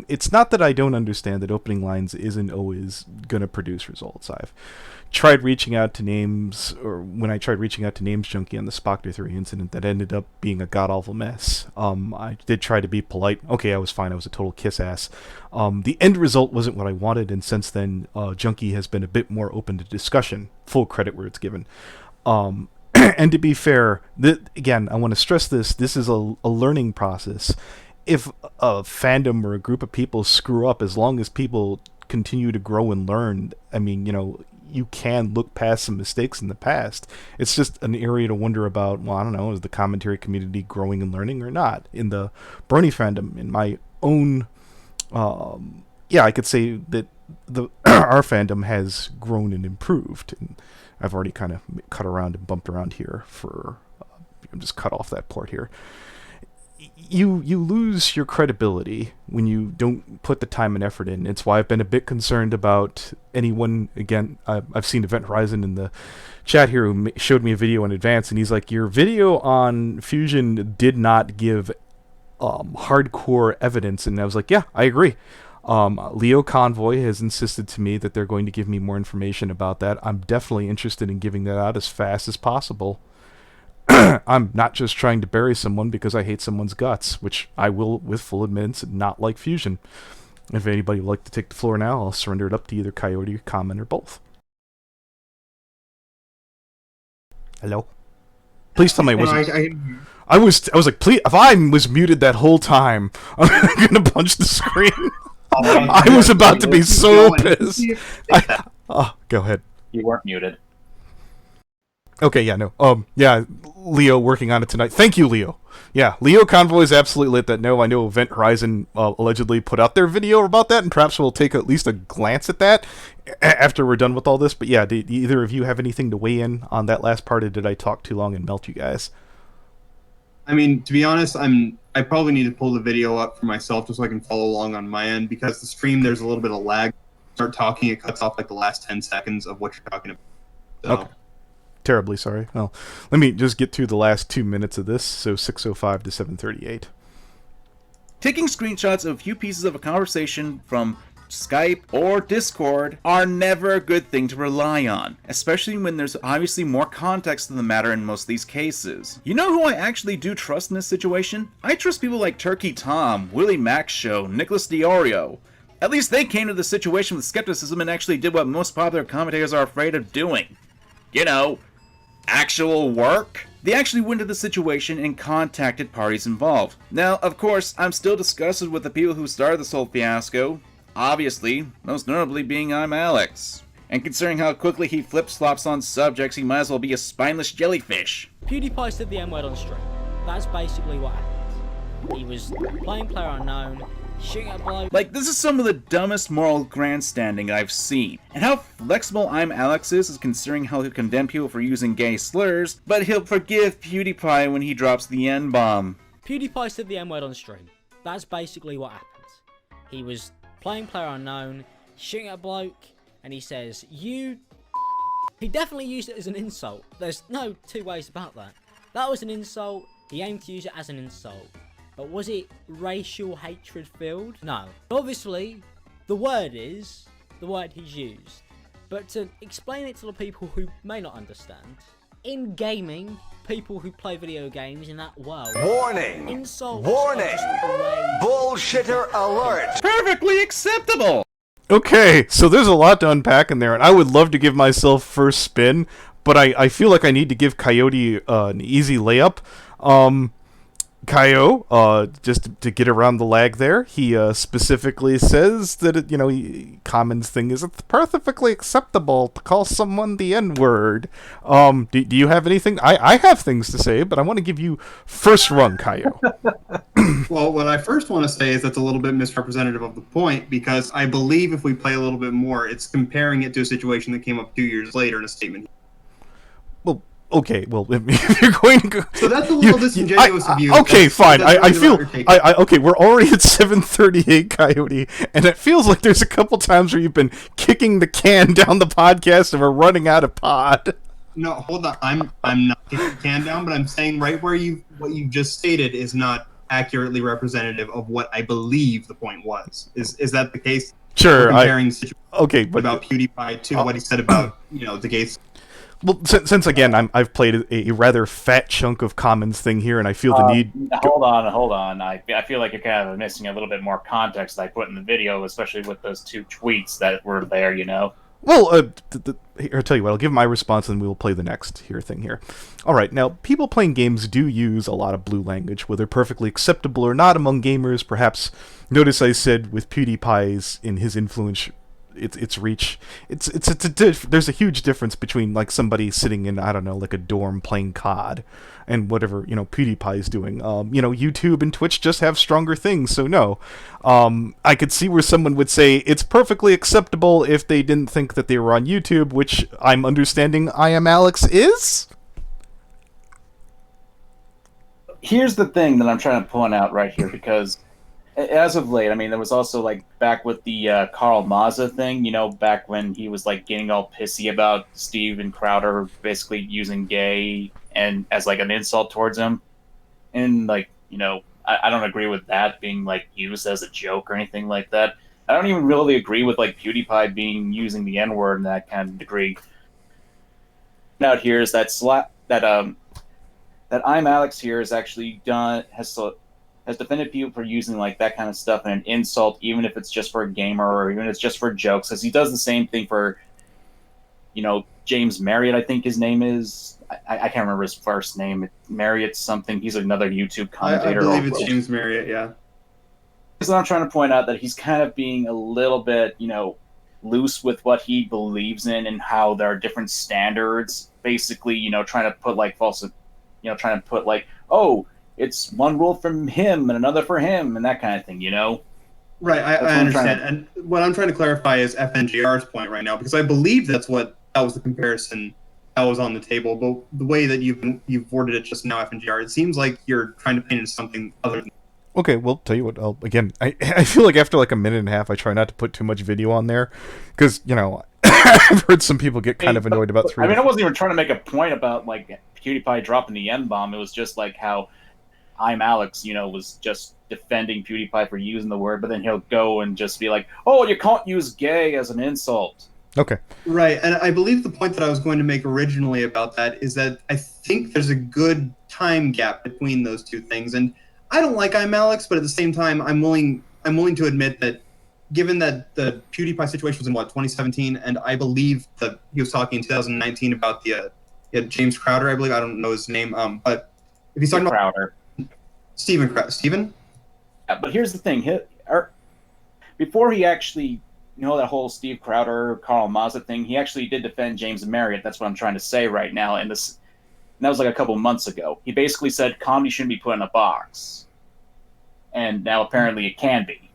It's not that I don't understand that opening lines isn't always going to produce results. I've tried reaching out to names, or when I tried reaching out to Names Junkie on the Spock 3 incident, that ended up being a god-awful mess. I did try to be polite. Okay, I was fine. I was a total kiss-ass. The end result wasn't what I wanted, and since then, Junkie has been a bit more open to discussion. Full credit where it's given. And to be fair, again, I want to stress this is a learning process. If a fandom or a group of people screw up, as long as people continue to grow and learn, I mean, you know, you can look past some mistakes in the past. It's just an area to wonder about, well, I don't know, is the commentary community growing and learning or not? In the Bernie fandom, in my own, I could say that our fandom has grown and improved. And I've already kind of cut around and bumped around here for, just cut off that part here. You lose your credibility when you don't put the time and effort in. It's why I've been a bit concerned about anyone, again, I've seen Event Horizon in the chat here who showed me a video in advance, and he's like, your video on Fusion did not give hardcore evidence, and I was like, yeah, I agree. Leo Convoy has insisted to me that they're going to give me more information about that. I'm definitely interested in giving that out as fast as possible. I'm not just trying to bury someone because I hate someone's guts, which I will, with full admittance, not like Fusion. If anybody would like to take the floor now, I'll surrender it up to either Coyote or Kamen or both. Hello? Please tell me I wasn't... I was like, please, if I was muted that whole time, I'm gonna punch the screen. I was about to be so pissed. Go ahead. You weren't muted. Okay, yeah, no. Yeah, Leo working on it tonight. Thank you, Leo. Yeah, Leo Convoy is absolutely lit that. No, I know Event Horizon allegedly put out their video about that, and perhaps we'll take at least a glance at that after we're done with all this. But yeah, did either of you have anything to weigh in on that last part, or did I talk too long and melt you guys? I mean, to be honest, I probably need to pull the video up for myself just so I can follow along on my end, because the stream, there's a little bit of lag. Start talking, it cuts off like the last 10 seconds of what you're talking about. So. Okay. Terribly sorry. Well, let me just get through the last 2 minutes of this, so 6:05 to 7:38. Taking screenshots of a few pieces of a conversation from Skype or Discord are never a good thing to rely on, especially when there's obviously more context to the matter in most of these cases. You know who I actually do trust in this situation? I trust people like Turkey Tom, Willie Max Show, Nicholas Diorio. At least they came to the situation with skepticism and actually did what most popular commentators are afraid of doing. You know, actual work? They actually went to the situation and contacted parties involved. Now, of course, I'm still disgusted with the people who started this whole fiasco. Obviously, most notably being I'm Alex. And considering how quickly he flip-flops on subjects, he might as well be a spineless jellyfish. PewDiePie said the N-word on stream. That's basically what happened. He was playing PlayerUnknown, shooting at a bloke. Like, this is some of the dumbest moral grandstanding I've seen. And how flexible I'm Alex is considering how he'll condemn people for using gay slurs, but he'll forgive PewDiePie when he drops the N-bomb. PewDiePie said the N-word on stream. That's basically what happened. He was playing PlayerUnknown, shooting at a bloke, and he says, you... He definitely used it as an insult. There's no two ways about that. That was an insult. He aimed to use it as an insult. But was it racial hatred filled? No. Obviously, the word is the word he's used. But to explain it to the people who may not understand, in gaming, people who play video games in that world. Warning! Insults Warning! are just a way. Bullshitter alert! Perfectly acceptable! Okay, so there's a lot to unpack in there, and I would love to give myself first spin, but I feel like I need to give Coyote an easy layup. Coyote, just to get around the lag there, he specifically says that, Kamen's thing is it's perfectly acceptable to call someone the N-word. Do you have anything? I have things to say, but I want to give you first run, Coyote. Well, what I first want to say is that's a little bit misrepresentative of the point, because I believe if we play a little bit more, it's comparing it to a situation that came up 2 years later in a statement. Well, okay, well, if you're going to go... So that's a little disingenuous of you. Okay, fine. That's I feel... really not your take. Okay, we're already at 7:38, Coyote, and it feels like there's a couple times where you've been kicking the can down the podcast and we're running out of pod. No, hold on. I'm not kicking the can down, but I'm saying right where what you just stated is not accurately representative of what I believe the point was. Is that the case? Sure. We're comparing the situation Okay, but about PewDiePie to what he said about the gays. well, since again I've played a rather fat chunk of Kamen's thing here, and I feel the need. Hold on. I feel like you're kind of missing a little bit more context that I put in the video, especially with those 2 tweets that were there. Well, here, I'll tell you what, I'll give my response and we'll play the next thing here. Alright, now, people playing games do use a lot of blue language, whether perfectly acceptable or not among gamers. Perhaps, notice I said with PewDiePie's, in his influence, its reach, there's a huge difference between, like, somebody sitting in, I don't know, like a dorm playing COD, and whatever, PewDiePie's doing. YouTube and Twitch just have stronger things, so no. I could see where someone would say it's perfectly acceptable if they didn't think that they were on YouTube, which I'm understanding I Am Alex is? Here's the thing that I'm trying to point out right here, because as of late, I mean, there was also, like, back with the Carl Mazza thing, back when he was, like, getting all pissy about Steve and Crowder basically using gay and as, like, an insult towards him. And, like, I don't agree with that being, like, used as a joke or anything like that. I don't even really agree with, like, PewDiePie using the N-word in that kind of degree. Out here is that I'm Alex here is actually has defended people for using like that kind of stuff in an insult, even if it's just for a gamer or even if it's just for jokes. Because he does the same thing for, James Marriott, I think his name is. I can't remember his first name. Marriott something. He's another YouTube commentator. I believe it's James Marriott, yeah. So I'm trying to point out that he's kind of being a little bit, loose with what he believes in and how there are different standards. Basically, trying to put like oh, it's one rule from him and another for him and that kind of thing, Right, I understand. And what I'm trying to clarify is FNGR's point right now, because I believe that was the comparison that was on the table. But the way that you've worded it just now, FNGR, it seems like you're trying to paint it as something other than. Okay, well, tell you what, I feel like after like a minute and a half, I try not to put too much video on there, because, I've heard some people get kind of annoyed about 3. I wasn't even trying to make a point about, like, PewDiePie dropping the N-bomb. It was just like how I'm Alex, was just defending PewDiePie for using the word, but then he'll go and just be like, oh, you can't use gay as an insult. Okay. Right, and I believe the point that I was going to make originally about that is that I think there's a good time gap between those two things, and I don't like I'm Alex, but at the same time, I'm willing to admit that given that the PewDiePie situation was in, 2017, and I believe that he was talking in 2019 about the James Crowder, I believe. I don't know his name, but if he's talking about Crowder. Steven? Yeah, but here's the thing. Before he actually, that whole Steve Crowder, Carl Mazza thing, he actually did defend James Marriott. That's what I'm trying to say right now. And that was like a couple months ago. He basically said comedy shouldn't be put in a box. And now apparently it can be.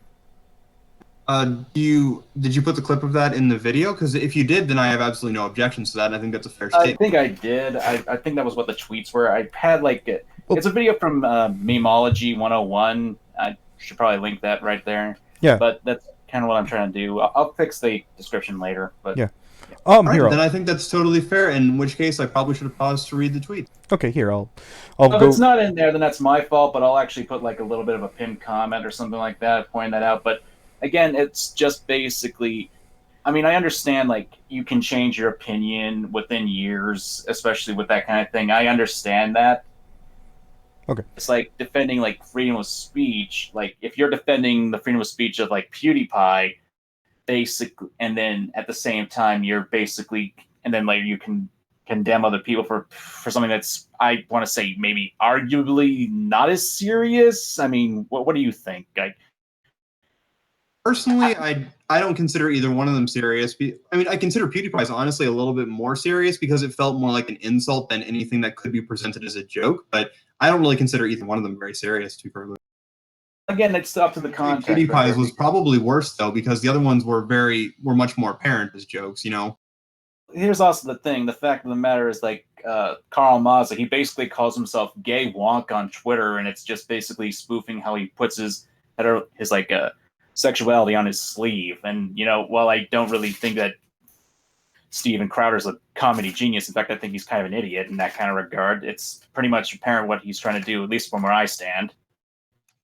Did you put the clip of that in the video? Because if you did, then I have absolutely no objections to that, and I think that's a fair statement. I think I did. I think that was what the tweets were. I had it's a video from Memology 101. I should probably link that right there. Yeah. But that's kind of what I'm trying to do. I'll fix the description later. But yeah. Right, then I think that's totally fair. In which case, I probably should have paused to read the tweet. Okay, here I'll if go. it's not in there, then that's my fault. But I'll actually put like a little bit of a pinned comment or something like that, pointing that out. But again, it's just basically I mean, I understand, like, you can change your opinion within years, especially with that kind of thing. I understand that. Okay. It's like defending, like, freedom of speech. Like, if you're defending the freedom of speech of, like, PewDiePie, basically, and then at the same time, you're basically, and then later you can condemn other people for something that's, I want to say, maybe arguably not as serious. I mean, what do you think? Personally, I don't consider either one of them serious. I mean, I consider PewDiePie's honestly a little bit more serious because it felt more like an insult than anything that could be presented as a joke. But I don't really consider either one of them very serious, to be perfectly. Again, it's up to the context. PewDiePie's was probably worse though because the other ones were much more apparent as jokes. You know. Here's also the thing. The fact of the matter is, like, Karl Mazza, he basically calls himself Gay Wonk on Twitter, and it's just basically spoofing how he puts his sexuality on his sleeve. And, you know, while I don't really think that Steven Crowder's a comedy genius, in fact, I think he's kind of an idiot in that kind of regard, it's pretty much apparent what he's trying to do, at least from where I stand.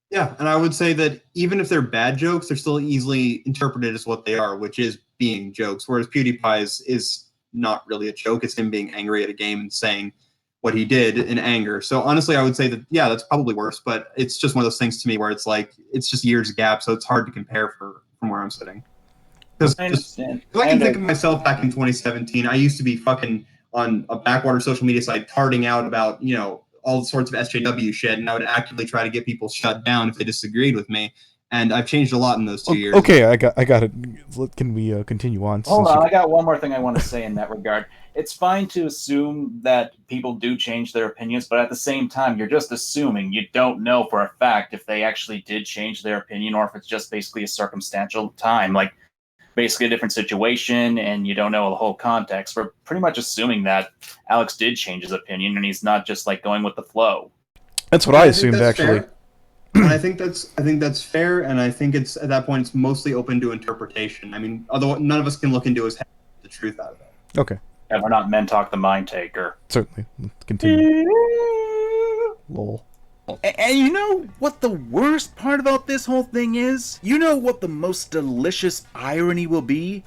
Yeah, and I would say that even if they're bad jokes, they're still easily interpreted as what they are, which is being jokes, whereas PewDiePie's is not really a joke. It's him being angry at a game and saying what he did in anger. So honestly, I would say that, yeah, that's probably worse, but it's just one of those things to me where it's like, it's just years gap, so it's hard to compare from where I'm sitting. Because I understand. I can think of myself back in 2017, I used to be fucking on a backwater social media site tarting out about, you know, all sorts of SJW shit, and I would actively try to get people shut down if they disagreed with me. And I've changed a lot in those 2 years. Okay, I got it. Can we continue on? Hold on, I got one more thing I want to say in that regard. It's fine to assume that people do change their opinions, but at the same time, you're just assuming. You don't know for a fact if they actually did change their opinion or if it's just basically a circumstantial time, like basically a different situation, and you don't know the whole context. We're pretty much assuming that Alex did change his opinion, and he's not just like going with the flow. That's what I assumed, actually. And I think that's fair, and I think it's at that point it's mostly open to interpretation. I mean, although none of us can look into his head the truth out of it. Okay. And we're not Mentalk the Mind Taker. Certainly. Let's continue. Lol. And you know what the worst part about this whole thing is? You know what the most delicious irony will be?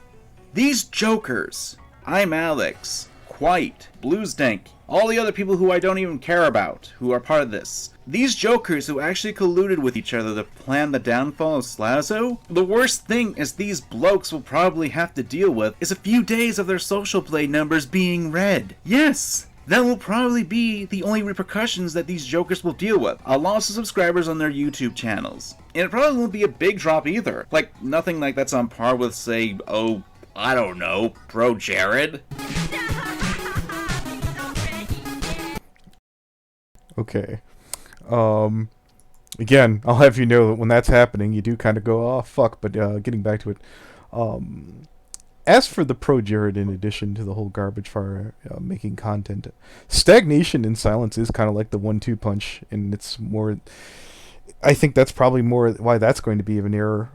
These jokers. I'm Alex, Quite, Bluesdank, all the other people who I don't even care about, who are part of this. These jokers who actually colluded with each other to plan the downfall of Slazo? The worst thing is these blokes will probably have to deal with is a few days of their social play numbers being read. Yes! That will probably be the only repercussions that these jokers will deal with. A loss of subscribers on their YouTube channels. And it probably won't be a big drop either. Like, nothing like that's on par with, say, oh, I don't know, Bro Jared. Okay. Again, I'll have you know that when that's happening, you do kind of go, oh, fuck, but getting back to it. As for the Pro Jared, in addition to the whole garbage fire making content, stagnation in silence is kind of like the 1-2 punch, and it's more... I think that's probably more why that's going to be of an error.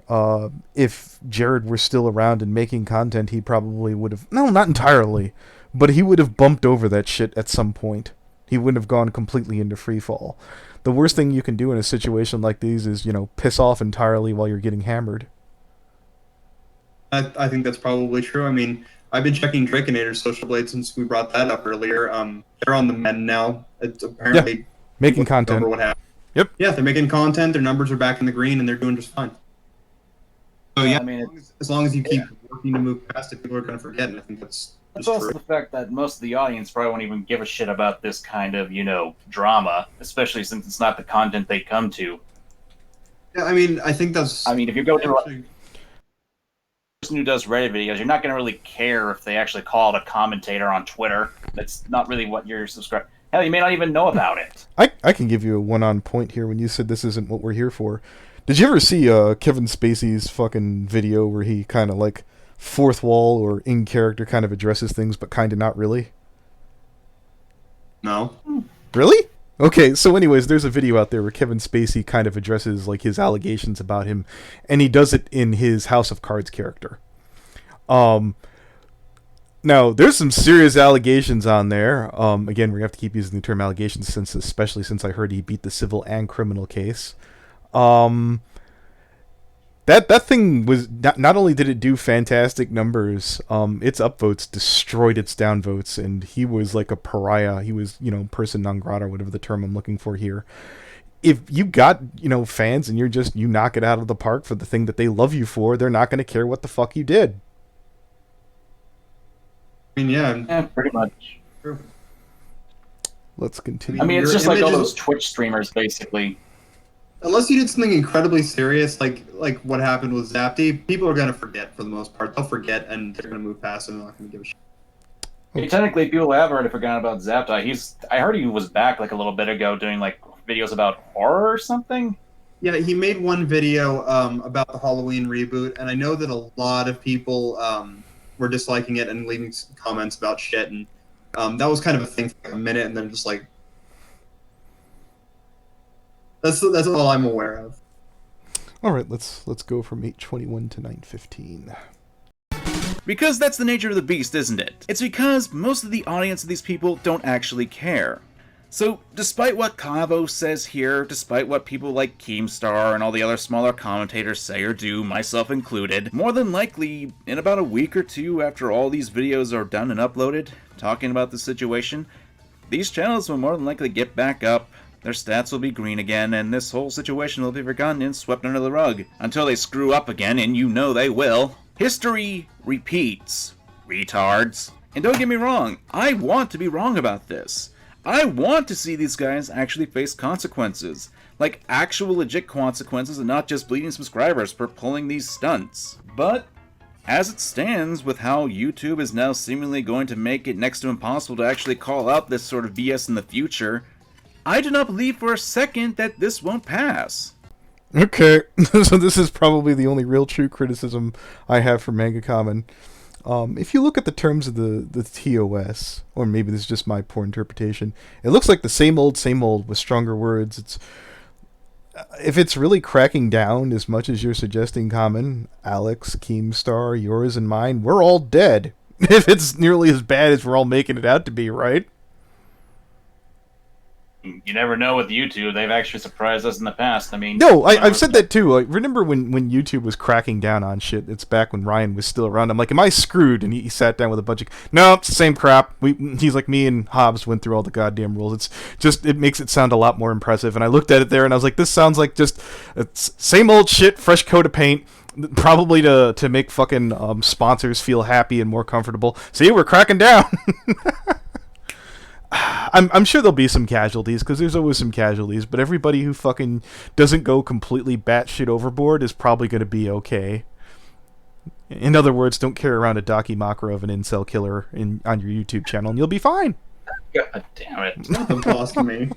If Jared were still around and making content, he probably would have... No, not entirely, but he would have bumped over that shit at some point. He wouldn't have gone completely into freefall. The worst thing you can do in a situation like these is, you know, piss off entirely while you're getting hammered. I think that's probably true. I mean, I've been checking Draconator's social blade since we brought that up earlier. They're on the mend now. It's apparently making content. What happened. Yep. Yeah, they're making content. Their numbers are back in the green, and they're doing just fine. So yeah, I mean, as long as you keep working to move past it, people are going to forget, and I think that's. It's also the fact that most of the audience probably won't even give a shit about this kind of, you know, drama, especially since it's not the content they come to. Yeah, I mean, I think that's... I mean, if you go to a person who does Reddit videos, you're not going to really care if they actually call it a commentator on Twitter. That's not really what you're subscribed... Hell, you may not even know about it. I can give you a one-on point here when you said this isn't what we're here for. Did you ever see Kevin Spacey's fucking video where he kind of like... fourth wall or in character kind of addresses things, but kind of not really? No. Really? Okay, so anyways, there's a video out there where Kevin Spacey kind of addresses like his allegations about him, and he does it in his House of Cards character. Now, there's some serious allegations on there. Again, we have to keep using the term allegations, especially since I heard he beat the civil and criminal case. that thing was not only did it do fantastic numbers, its upvotes destroyed its downvotes, and he was like a pariah. He was, person non grata, whatever the term I'm looking for here. If you got, fans and you knock it out of the park for the thing that they love you for, they're not going to care what the fuck you did. I mean, Yeah, pretty much. True. Let's continue. I mean, it's Your just like all images- those Twitch streamers, basically. Unless you did something incredibly serious, like what happened with Zapty, people are gonna forget for the most part. They'll forget and they're gonna move past it and they're not gonna give a shit. I mean, technically, people have already forgotten about Zaptai. I heard he was back like a little bit ago doing like videos about horror or something. Yeah, he made one video about the Halloween reboot, and I know that a lot of people were disliking it and leaving comments about shit, and that was kind of a thing for like a minute, and then just like that's all I'm aware of. All right, let's go from 8:21 to 9:15. Because that's the nature of the beast, isn't it? It's because most of the audience of these people don't actually care. So, despite what Kavo says here, despite what people like Keemstar and all the other smaller commentators say or do, myself included, more than likely, in about a week or two after all these videos are done and uploaded, talking about the situation, these channels will more than likely get back up, their stats will be green again, and this whole situation will be forgotten and swept under the rug, until they screw up again, and you know they will. History repeats, retards. And don't get me wrong, I want to be wrong about this. I want to see these guys actually face consequences. Like actual legit consequences and not just bleeding subscribers for pulling these stunts. But, as it stands, with how YouTube is now seemingly going to make it next to impossible to actually call out this sort of BS in the future, I do not believe for a second that this won't pass. Okay, so this is probably the only real true criticism I have for Manga Kamen. If you look at the terms of the TOS, or maybe this is just my poor interpretation, it looks like the same old with stronger words. If it's really cracking down as much as you're suggesting, Kamen, Alex, Keemstar, yours and mine, we're all dead. If it's nearly as bad as we're all making it out to be, right? You never know with YouTube. They've actually surprised us in the past. I mean... No, I've said that too. Like, remember when YouTube was cracking down on shit? It's back when Ryan was still around. I'm like, am I screwed? And he sat down with a bunch of... No, it's the same crap. He's like, me and Hobbs went through all the goddamn rules. It makes it sound a lot more impressive. And I looked at it there and I was like, this sounds like just same old shit, fresh coat of paint. Probably to make fucking sponsors feel happy and more comfortable. See, we're cracking down. I'm sure there'll be some casualties, because there's always some casualties, but everybody who fucking doesn't go completely batshit overboard is probably going to be okay. In other words, don't carry around a Dakimakura of an incel killer on your YouTube channel, and you'll be fine. God damn it. Nothing lost to me.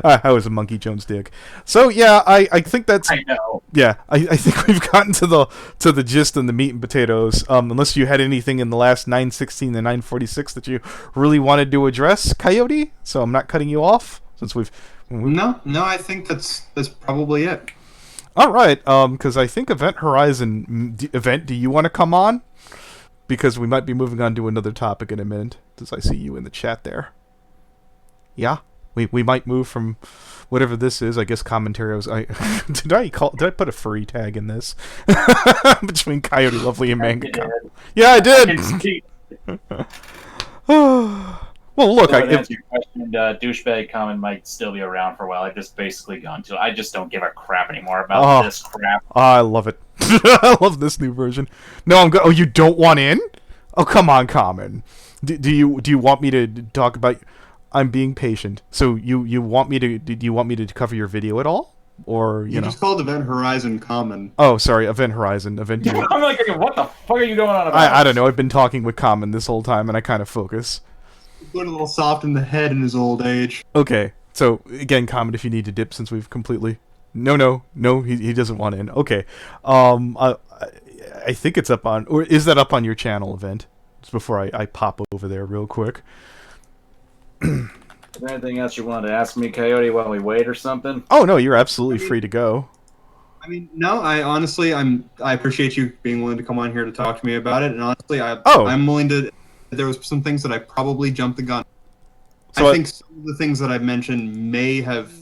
I was a Monkey Jones dick. So yeah, I think that's... I know. Yeah, I think we've gotten to the gist and the meat and potatoes. Unless you had anything in the last 9:16 and 9:46 that you really wanted to address, Coyote. So I'm not cutting you off since we've No, I think that's probably it. All right. Because I think Event Horizon event. Do you want to come on? Because we might be moving on to another topic in a minute. As I see you in the chat there. Yeah. We might move from whatever this is. I guess commentary. Did I put a furry tag in this between Coyote Lovely and Manga Kamen? Yeah, I did. Well, look, to answer your question, douchebag comment might still be around for a while. I've just basically gone to. I just don't give a crap anymore about this crap. I love it. I love this new version. No, I'm good. Oh, you don't want in? Oh, come on, Kamen. Do you want me to talk about? I'm being patient. So you want me to? Do you want me to cover your video at all, or you know? Just called Event Horizon Common. Oh, sorry, Event Horizon. Event. I'm like, what the fuck are you going on about? I don't know. I've been talking with Kamen this whole time, and I kind of focus. He's going a little soft in the head in his old age. Okay. So again, Kamen, if you need to dip, since we've completely. No. He doesn't want in. Okay. I think it's up on, or is that up on your channel, Event? Just before I pop over there real quick. Is there anything else you wanted to ask me, Coyote, while we wait or something? Oh no, you're absolutely free to go. I mean, no, I honestly, I appreciate you being willing to come on here to talk to me about it, and honestly, I'm willing to. There was some things that I probably jumped the gun. So I think some of the things that I mentioned may have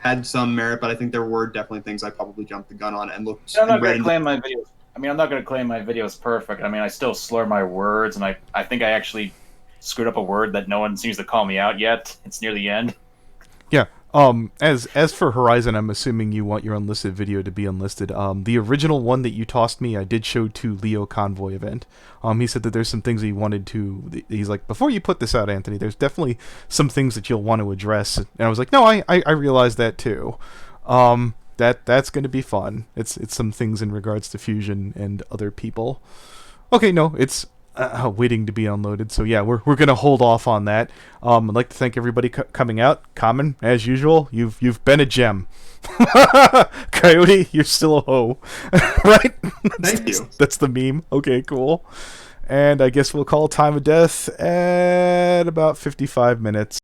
had some merit, but I think there were definitely things I probably jumped the gun on and looked. I'm not and going read to claim my videos. I mean, I'm not going to claim my video's perfect. I mean, I still slur my words, and I think I actually screwed up a word that no one seems to call me out yet. It's near the end. Yeah. As for Horizon, I'm assuming you want your unlisted video to be unlisted. The original one that you tossed me, I did show to Leo Convoy event. He said that there's some things he wanted to. He's like, before you put this out, Anthony, there's definitely some things that you'll want to address. And I was like, no, I realize that too. That's going to be fun. It's some things in regards to Fusion and other people. Okay, no, it's waiting to be unloaded. So yeah, we're gonna hold off on that. I'd like to thank everybody coming out. Kamen, as usual, you've been a gem. Coyote, you're still a hoe, right? Thank you. That's the meme. Okay, cool. And I guess we'll call time of death at about 55 minutes.